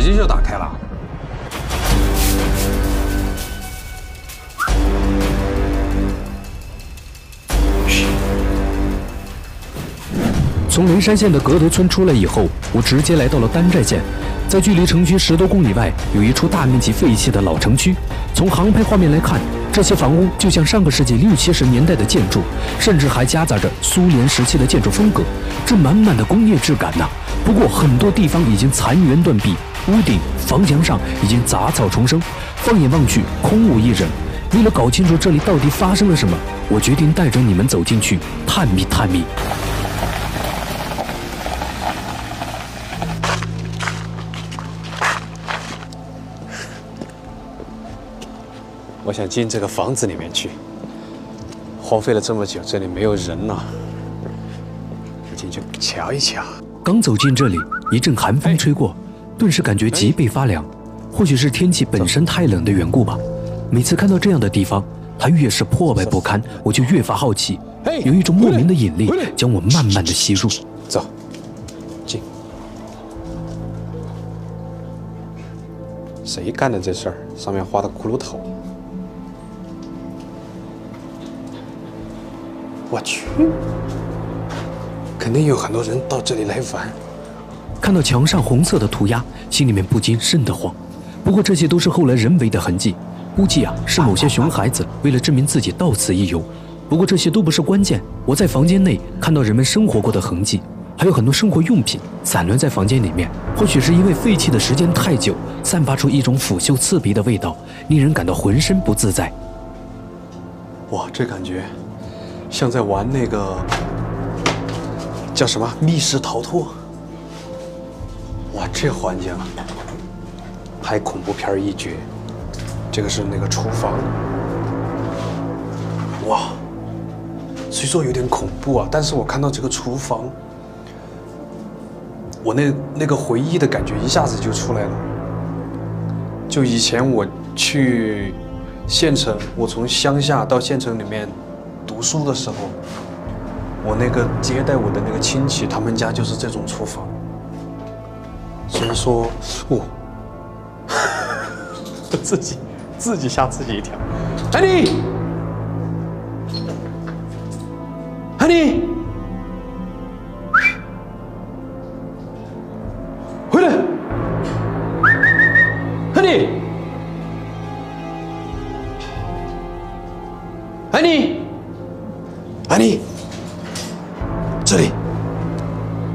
直接就打开了。从雷山县的格头村出来以后，我直接来到了丹寨县。在距离城区10多公里外，有一处大面积废弃的老城区。从航拍画面来看，这些房屋就像上个世纪60、70年代的建筑，甚至还夹杂着苏联时期的建筑风格，这满满的工业质感呐。不过很多地方已经残垣断壁，屋顶、房墙上已经杂草丛生，放眼望去空无一人。为了搞清楚这里到底发生了什么，我决定带着你们走进去探秘探秘。我想进这个房子里面去，荒废了这么久，这里没有人呐。我进去瞧一瞧。刚走进这里，一阵寒风吹过，顿时感觉脊背发凉。或许是天气本身太冷的缘故吧。每次看到这样的地方，它越是破败不堪，我就越发好奇，有一种莫名的引力将我慢慢的吸入。走，进。谁干的这事儿？上面画的骷髅头。我去，肯定有很多人到这里来玩。看到墙上红色的涂鸦，心里面不禁瘆得慌。不过这些都是后来人为的痕迹，估计是某些熊孩子为了证明自己到此一游。不过这些都不是关键，我在房间内看到人们生活过的痕迹，还有很多生活用品散乱在房间里面。或许是因为废弃的时间太久，散发出一种腐朽刺鼻的味道，令人感到浑身不自在。哇，这感觉像在玩那个叫什么密室逃脱。哇，这环境啊，拍恐怖片一绝。这个是那个厨房。哇，虽说有点恐怖啊，但是我看到这个厨房，我那个回忆的感觉一下子就出来了。就以前我去县城，我从乡下到县城里面读书的时候，我那个接待我的那个亲戚，他们家就是这种厨房。所以说，自己吓自己一跳。Honey， 回来 ，Honey，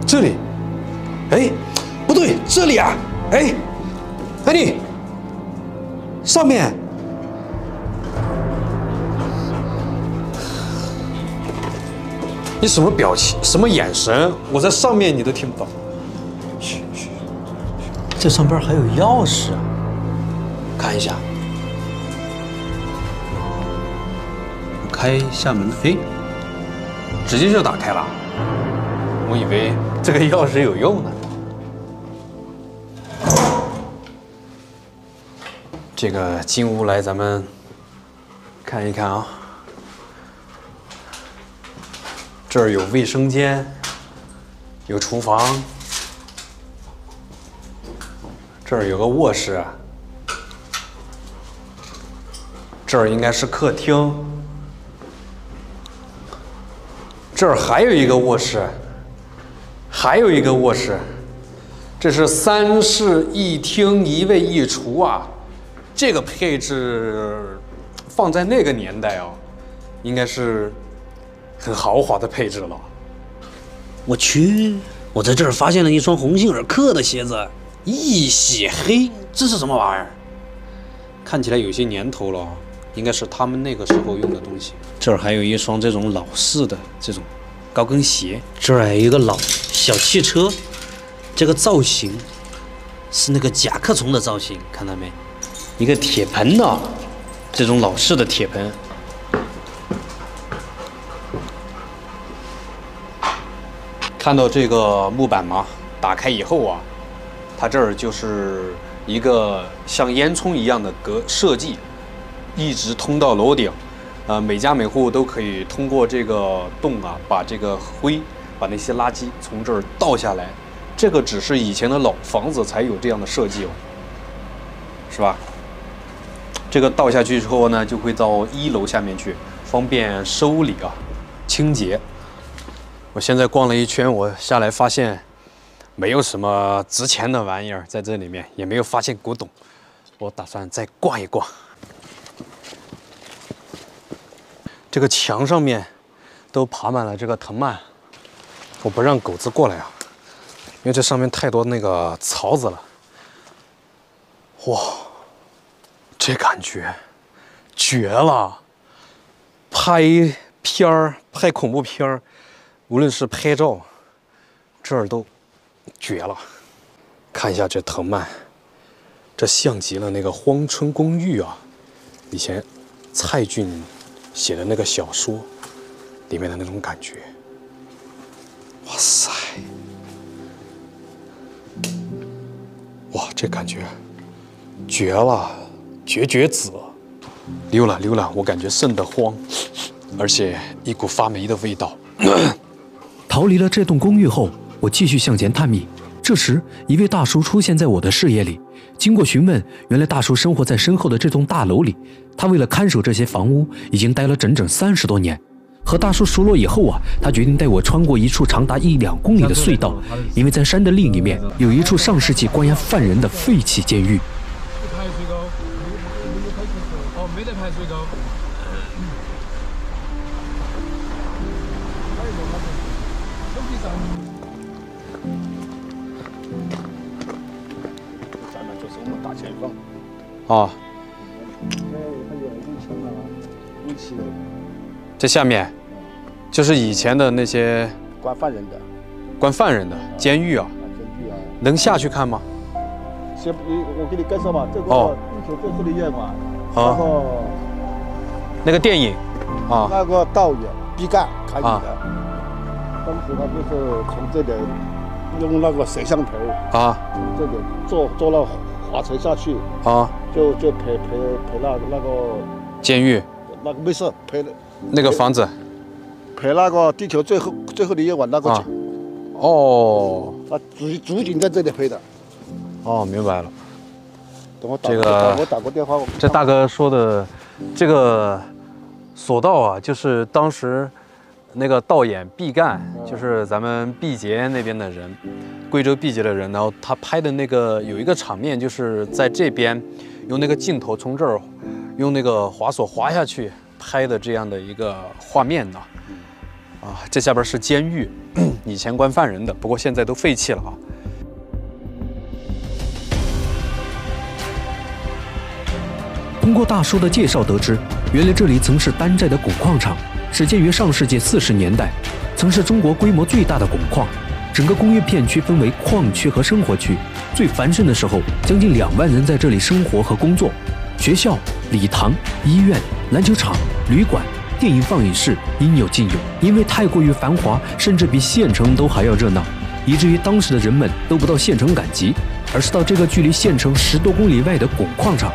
这里，哎，不对，这里啊，哎 ，Honey， 上面。你什么表情，什么眼神？我在上面你都听不到。嘘，这上边还有钥匙，看一下。我开一下门，哎，直接就打开了。我以为这个钥匙有用呢。这个进屋来，咱们看一看啊。这儿有卫生间，有厨房，这儿有个卧室，这儿应该是客厅，这儿还有一个卧室，这是3室1厅1卫1厨啊，这个配置放在那个年代啊，应该是很豪华的配置了。我去，我在这儿发现了一双鸿星尔克的鞋子，一洗黑，这是什么玩意儿？看起来有些年头了，应该是他们那个时候用的东西。这儿还有一双这种老式的这种高跟鞋，这儿还有一个老小汽车，这个造型是那个甲壳虫的造型，看到没？一个铁盆呢，这种老式的铁盆。看到这个木板吗？打开以后啊，它这儿就是一个像烟囱一样的设计，一直通到楼顶。每家每户都可以通过这个洞啊，把这个灰、把那些垃圾从这儿倒下来，这个只是以前的老房子才有这样的设计哦，是吧？这个倒下去之后呢，就会到1楼下面去，方便收理啊、清洁。我现在逛了一圈，我下来发现没有什么值钱的玩意儿在这里面，也没有发现古董。我打算再逛一逛。这个墙上面都爬满了这个藤蔓，我不让狗子过来啊，因为这上面太多那个草籽了。哇，这感觉绝了！拍片儿、拍恐怖片儿，无论是拍照，这儿都绝了。看一下这藤蔓，这像极了那个《荒村公寓》啊，以前蔡骏写的那个小说里面的那种感觉。哇塞！哇，这感觉绝了，绝子！溜了，我感觉瘆得慌，而且一股发霉的味道。逃离了这栋公寓后，我继续向前探秘。这时，一位大叔出现在我的视野里。经过询问，原来大叔生活在身后的这栋大楼里。他为了看守这些房屋，已经待了整整30多年。和大叔熟络以后啊，他决定带我穿过一处长达1-2公里的隧道，因为在山的另一面有一处上世纪关押犯人的废弃监狱。没得排水沟。咱们就是我们大前方。哦，还有武器啊，武器。这下面就是以前的那些关犯人的监狱啊，监狱啊。能下去看吗？先我给你介绍吧，这个哦地球最后的夜晚，啊，那个电影啊，那个导演毕赣开的，当时他就是从这里用那个摄像头啊，这里坐了滑车下去啊，就陪那个监狱那个没事陪那个房子陪那个地球最后的夜晚那个景。哦，啊，主景在这里拍的。哦，明白了。等我打过电话。这大哥说的这个索道啊，就是当时那个导演毕赣，就是咱们毕节那边的人，贵州毕节的人，然后他拍的那个有一个场面，就是在这边用那个镜头从这儿用那个滑索滑下去拍的这样的一个画面呢。啊，这下边是监狱，以前关犯人的，不过现在都废弃了啊。通过大叔的介绍得知，原来这里曾是丹寨的汞矿场，始建于上世纪40年代，曾是中国规模最大的汞矿。整个工业片区分为矿区和生活区，最繁盛的时候，将近2万人在这里生活和工作。学校、礼堂、医院、篮球场、旅馆、电影放映室应有尽有。因为太过于繁华，甚至比县城都还要热闹，以至于当时的人们都不到县城赶集，而是到这个距离县城10多公里外的汞矿场。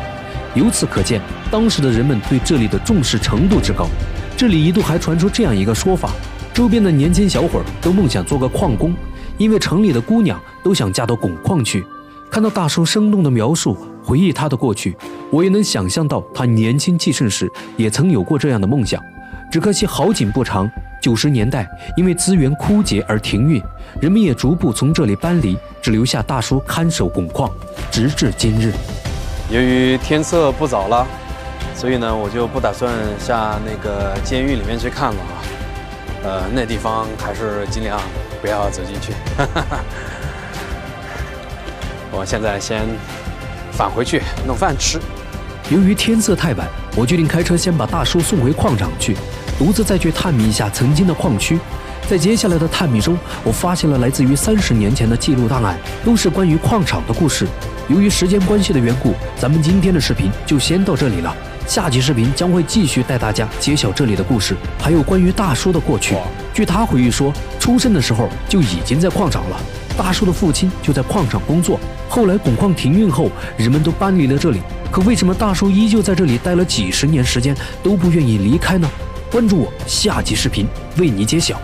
由此可见，当时的人们对这里的重视程度之高。这里一度还传出这样一个说法：周边的年轻小伙儿都梦想做个矿工，因为城里的姑娘都想嫁到汞矿去。看到大叔生动的描述，回忆他的过去，我也能想象到他年轻气盛时也曾有过这样的梦想。只可惜好景不长，90年代因为资源枯竭而停运，人们也逐步从这里搬离，只留下大叔看守汞矿，直至今日。由于天色不早了，所以呢，我就不打算下那个监狱里面去看了啊。那地方还是尽量不要走进去。我现在先返回去弄饭吃。由于天色太晚，我决定开车先把大叔送回矿场去，独自再去探秘一下曾经的矿区。在接下来的探秘中，我发现了来自于30年前的记录档案，都是关于矿场的故事。由于时间关系的缘故，咱们今天的视频就先到这里了。下集视频将会继续带大家揭晓这里的故事，还有关于大叔的过去。据他回忆说，出生的时候就已经在矿场了，大叔的父亲就在矿场工作。后来汞矿停运后，人们都搬离了这里，可为什么大叔依旧在这里待了几10年时间都不愿意离开呢？关注我，下集视频为你揭晓。